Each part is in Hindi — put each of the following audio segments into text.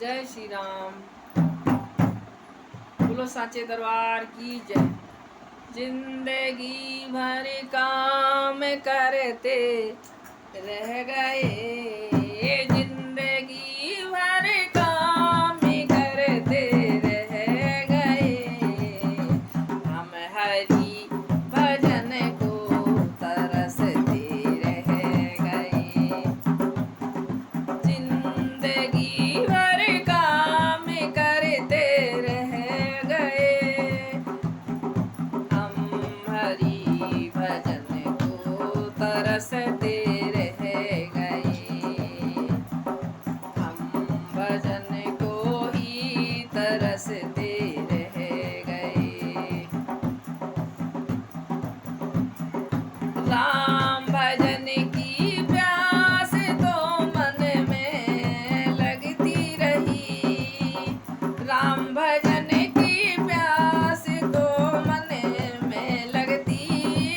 जय श्री राम। बोलो साचे दरबार की जय। जिंदगी भर काम करते रह गए, जिंदगी भर काम करते रह गए, हम हरि भजन को तरसते रह गए। जिंदगी भर काम करते रह गए, हम हरि भजन को तरसते रह गए, हम भजन को ही तरसते रह गए। राम भजन की प्यास तो मन में लगती रही, राम भजन की प्यास तो मन में लगती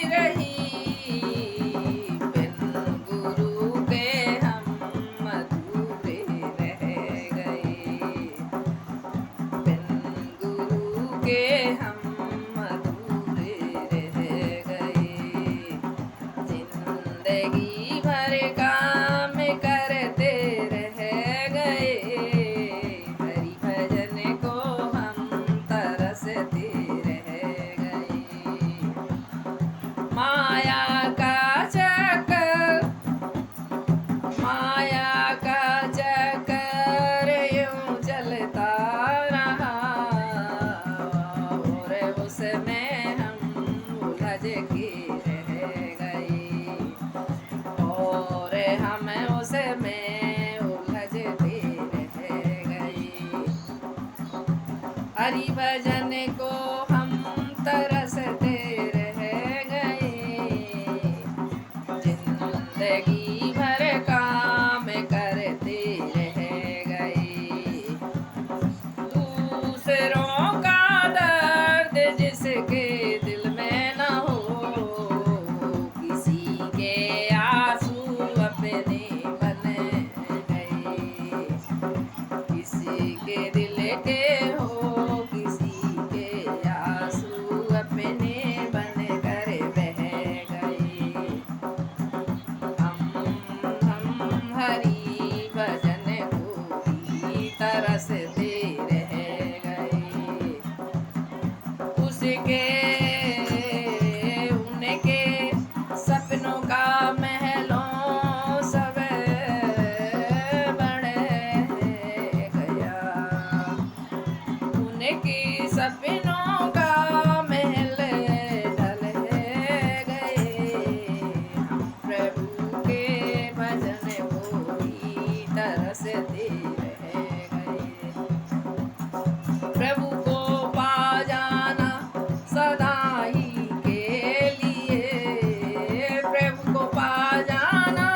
रही, बिन गुरु के हम अधूरे रह गए, बिन गुरु के हम अधूरे रह गए। जिंदगी भर काम करते रह गए, हरि भजन को हम तरसते रह गए। माया का चक्कर, माया का चक्कर यूं चलता रहा, और उसमें हम उलझ के रह गए, और हम उसमें उलझते रह गए। हरि भजन को हम तरसते रह गए, जिंदगी भर काम करते रह गए। दूसरों का दर्द जिसके दिल में न हो, किसी के आंसू अपने बन गए, किसी के दिल के हो, किसी के आंसू अपने बन कर बह गए। हम हरि भजन को ही तरसते रह गए, उसके उनके सपनों का महलों सब बढ़ गया, उनके सपनों का महल ढल गए, हम प्रभु के भजन को ही तरसते रह गए। प्रभु को पा जाना सदा ही के लिए, प्रभु को पा जाना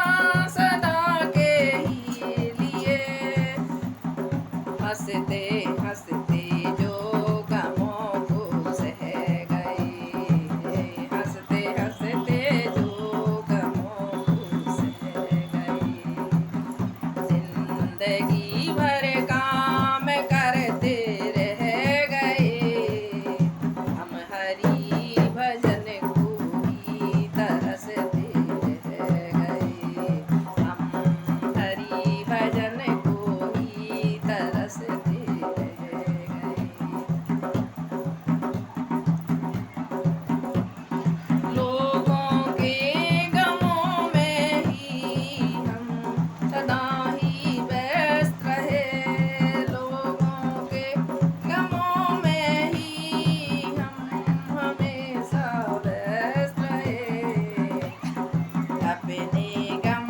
सदा के ही लिए, हंसते हंसते जो गमों को सह गए, हंसते हंसते जो गमों को सह गए। जिंदगी भर काम करते रह गए, हम हरि भजन को ही तरसते रह गए, हम हरि भजन को ही तरसते रह गए। लोगों के गमों में ही हम सदा ही व्यस्त रहे, लोगों के गमों में ही हम हमेशा व्यस्त रहे, अपने गम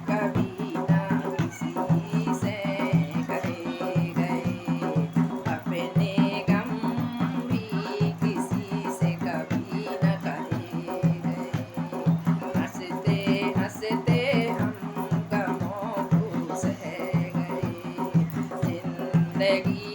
कभी ना किसी से कहे गए, अपने गम भी किसी से कभी न कहे गए। हंसते हंसते हम गमों को सह गए, जिंदगी